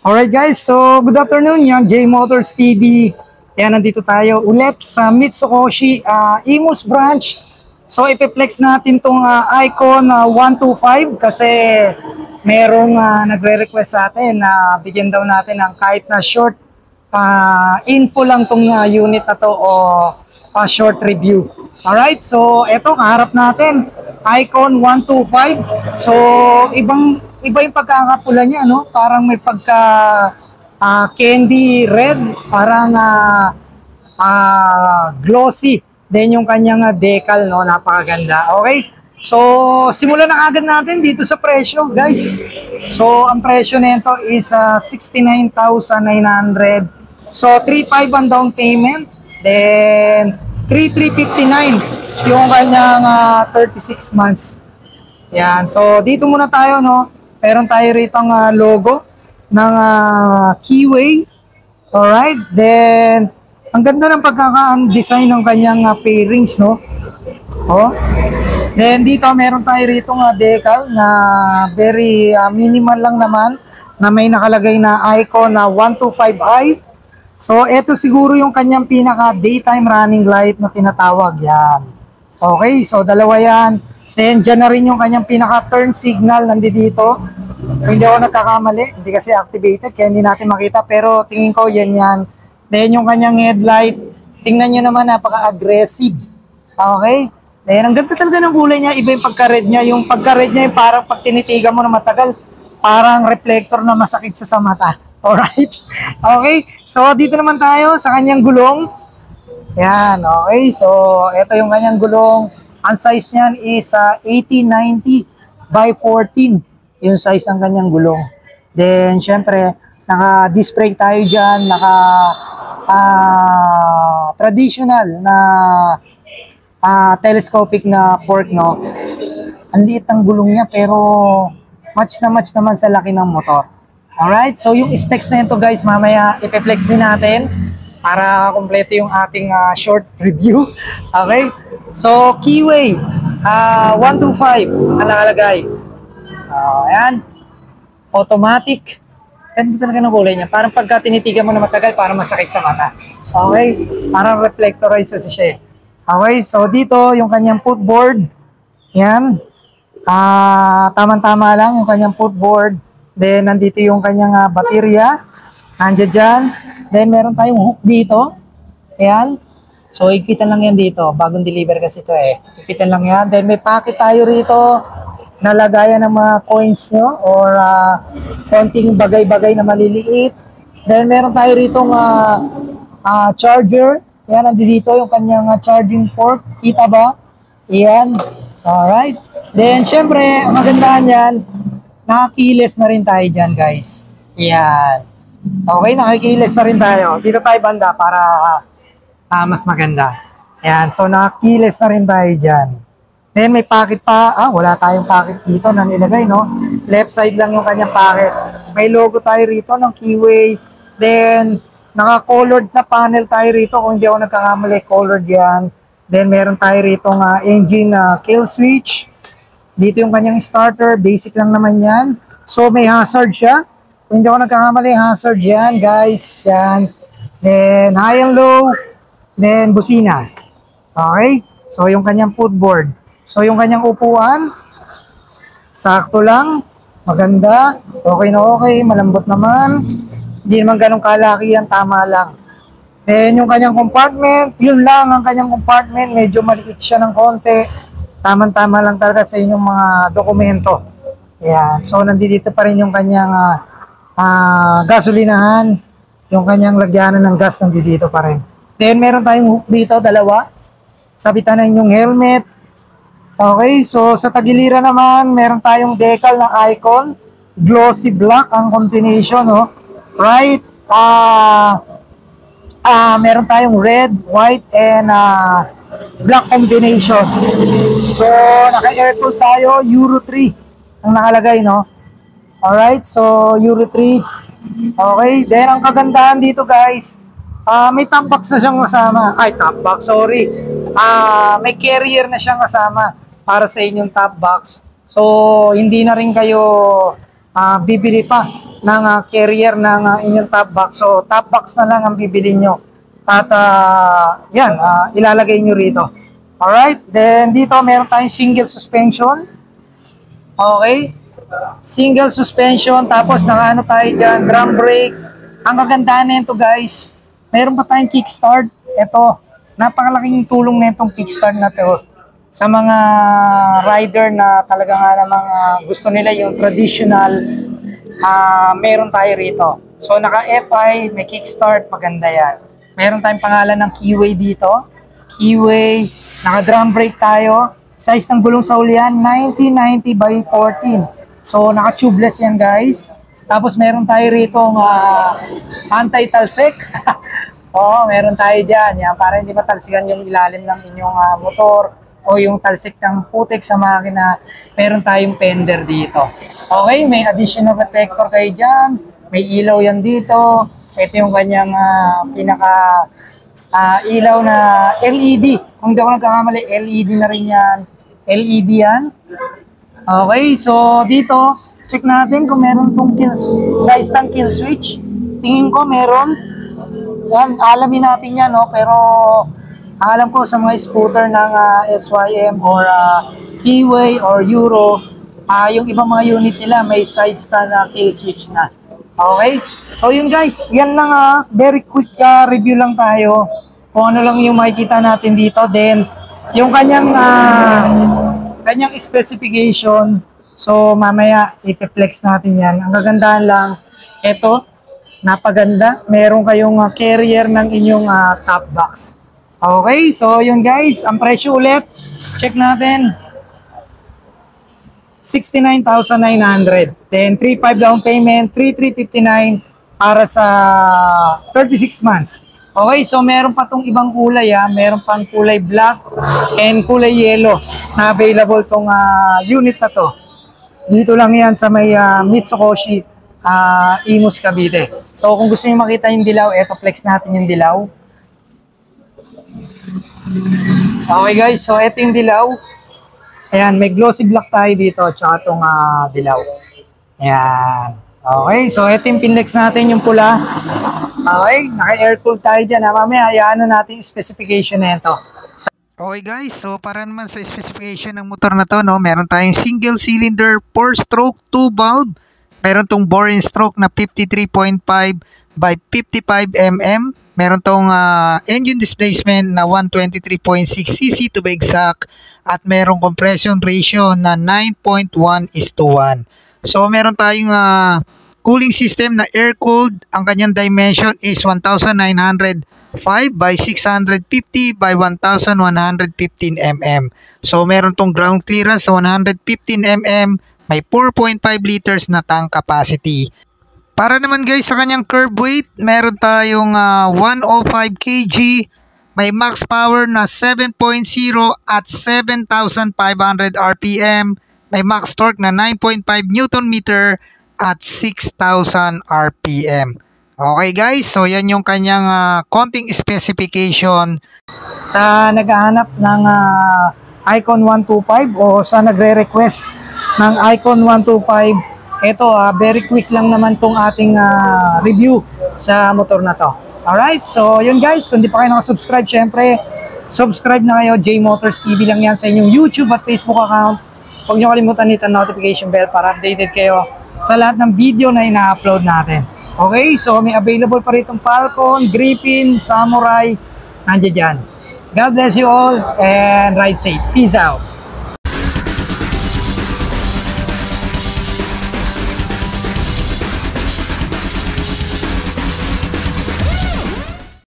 Alright guys, so good afternoon, yan J Motors TV. Yan, nandito tayo ulit sa Mitsukoshi Imus branch. So ipiplex natin tong Icon 125 kasi merong nagre-request sa atin na bigyan daw natin ng kahit na short info lang tong unit na to o short review. Alright, so eto kaharap natin Icon 125. So iba yung pagkakapula niya, no? Parang may pagka candy red, parang glossy. Then yung kanyang decal, no? Napakaganda. Okay? So, simulan na agad natin dito sa presyo, guys. So, ang presyo nito is 69,900. So, 3,500 ang down payment. Then, 3,359 yung kanyang 36 months. Yan. So, dito muna tayo, no? Meron tayo rito ang logo ng Keyway. Alright. Then, ang ganda ng pagkaka-design ng kanyang pairings, no? Oh. Then, dito meron tayo rito decal na very minimal lang naman na may nakalagay na icon na 125i. So, ito siguro yung kanyang pinaka daytime running light na tinatawag. Yan. Okay. So, dalawa yan. Then, dyan na rin yung kanyang pinaka-turn signal nandito. Kung hindi ako nagkakamali, hindi kasi activated, kaya hindi natin makita. Pero tingin ko, yan. Then, yung kanyang headlight, tingnan nyo naman, napaka-aggressive. Okay? Then, ang ganda talaga ng kulay niya. Iba yung pagka-red niya. Yung pagka-red niya, yung parang pag tinitigan mo na matagal, parang reflector na masakit siya sa mata. Alright? Okay? So, dito naman tayo sa kanyang gulong. Yan, okay. So, ito yung kanyang gulong. Ang size niyan is 1890 by 14 yung size ng kanyang gulong. Then, syempre, naka-disc brake tayo dyan, traditional na telescopic na fork, no? Ang liit ng gulong niya, pero match na match naman sa laki ng motor. Alright, so yung specs na ito guys, mamaya ipiplex din natin para kompleto yung ating short review. Okay? So, Keyway 125 ang nakalagay. Ayan. Automatic. Ganda talaga ng kulay niya. Parang pagka tinitigan mo na matagal, parang masakit sa mata. Okay? Parang reflectorize kasi siya. Okay? So, dito yung kanyang footboard. Ayan. Tama-tama lang yung kanyang footboard. Then, nandito yung kanyang baterya. Nandiyan dyan. Then, meron tayong hook dito. Ayan. So, ipitan lang yan dito. Bagong deliver kasi ito eh. Ipitan lang yan. Then, may pocket tayo rito na lagayan ng mga coins nyo or konting bagay-bagay na maliliit. Then, meron tayo rito charger. Ayan, nandito yung kanyang charging port. Kita ba? Ayan. Alright. Then, syempre, ang magandahan yan, nakakiles na rin tayo dyan, guys. Ayan. Okay, nakakiles na rin tayo. Dito tayo banda para mas maganda. Ayan, so nakakiles na rin tayo dyan. Then may pocket pa. Wala tayong pocket dito na nilagay, no? Left side lang yung kanyang pocket. May logo tayo rito ng Keyway. Then, naka-colored na panel tayo rito. Kung hindi ako nagkakamali, colored yan. Then, meron tayo rito engine kill switch. Dito yung kanyang starter. Basic lang naman yan. So, may hazard siya. Kung hindi ako nagkakamali, hazard yan, guys. Yan. Then, high and low. Then, busina. Okay? So, yung kanyang footboard. So, yung kanyang upuan, sakto lang. Maganda. Okay na okay. Malambot naman. Hindi naman ganun kalaki yan. Tama lang. Then, yung kanyang compartment, yun lang ang kanyang compartment. Medyo maliit siya ng konti. Tama-tama lang talaga sa inyong mga dokumento. Yan. So, nandito pa rin yung kanyang gasolinahan. Yung kanyang lagyanan ng gas nandito pa rin. Then, meron tayong hook dito, dalawa. Sabitan na yung helmet. Okay, so sa tagiliran naman, meron tayong decal na icon. Glossy black ang combination, no? Right? Meron tayong red, white, and black combination. So, naka-aircon tayo, Euro 3 ang nakalagay, no? Alright, so Euro 3. Okay, then ang kagandahan dito guys, may top box na siyang kasama. Ay, top box, sorry. May carrier na siyang kasama para sa inyong top box. So, hindi na rin kayo bibili pa ng carrier ng inyong top box. So top box na lang ang bibili nyo. At yan, ilalagay nyo rito. Alright, then dito meron tayong single suspension. Okay, single suspension, tapos nakaano tayo dyan, drum brake. Ang kagandahan nito guys, meron pa tayong kickstart. Ito, napakalaking tulong na itong kickstart na to sa mga rider na talaga nga namang gusto nila yung traditional, meron tayo rito. So naka FI, may kickstart, maganda yan. Meron tayong pangalan ng keyway dito. Keyway, naka drum brake tayo. Size ng gulong sa ulian, 1990 by 14. So naka tubeless yan guys. Tapos meron tayo rito anti-talsik. Oo, meron tayo dyan. Yan, para hindi matalsikan yung ilalim ng inyong motor o yung talsik ng putik sa makina. Meron tayong fender dito. Okay, may additional protector kayo dyan. May ilaw yan dito. Ito yung kanyang pinaka ilaw na LED. Kung di ako nagkakamali, LED na rin yan. LED yan. Okay, so dito, check natin kung meron tong size ng kill switch. Tingin ko meron. Yan, alamin natin yan, no? Pero alam ko sa mga scooter ng SYM or Keyway or Euro, yung ibang mga unit nila may size na kill switch na. Okay? So yun guys, yan lang very quick review lang tayo. Kung ano lang yung makikita natin dito. Then, yung kanyang specification. So mamaya ipiplex natin yan. Ang kagandahan lang, eto, napaganda. Meron kayong carrier ng inyong top box. Okay, so yun guys, ang presyo ulit, check natin, 69,900. Then 3,500 down payment, 3,359 para sa 36 months. Okay, so meron pa tong ibang kulay meron pang kulay black and kulay yellow na available tong unit na to. Dito lang yan sa may Mitsukoshi Imus Cavite. So kung gusto niyo makita yung dilaw, eto flex natin yung dilaw. Okay guys, so eto yung dilaw. Ayan, may glossy black tayo dito tsaka itong dilaw. Ayan. Okay, so eto yung pinlex natin yung pula. Okay, naka-air-cooled tayo dyan. Mamaya, ayaano natin yung specification na ito. Okay guys, so para naman sa specification ng motor na to, no, meron tayong single cylinder 4-stroke 2 valve. Meron tong bore and stroke na 53.5 by 55 mm. Meron tong engine displacement na 123.6 cc to be exact. At merong compression ratio na 9.1:1. So meron tayong cooling system na air-cooled. Ang kanyang dimension is 1,905 by 650 by 1,115 mm. So meron tong ground clearance sa 115 mm. May 4.5 liters na tank capacity. Para naman guys sa kanyang curb weight, meron tayong 105 kg. May max power na 7.0 at 7,500 RPM. May max torque na 9.5 Nm at 6,000 RPM. Okay guys, so yan yung kanyang konting specification. Sa naghahanap ng Icon 125 o sa nagre-request ng Icon 125, ito very quick lang naman tong ating review sa motor na to. Alright, so yun guys, kung di pa kayo nakasubscribe, syempre subscribe na kayo. J Motors TV lang yan sa inyong YouTube at Facebook account. Huwag nyo kalimutan nito notification bell para updated kayo sa lahat ng video na ina-upload natin. Okay, so may available pa ritong Falcon, Griffin, Samurai, nandiyan dyan. God bless you all and ride safe. Peace out.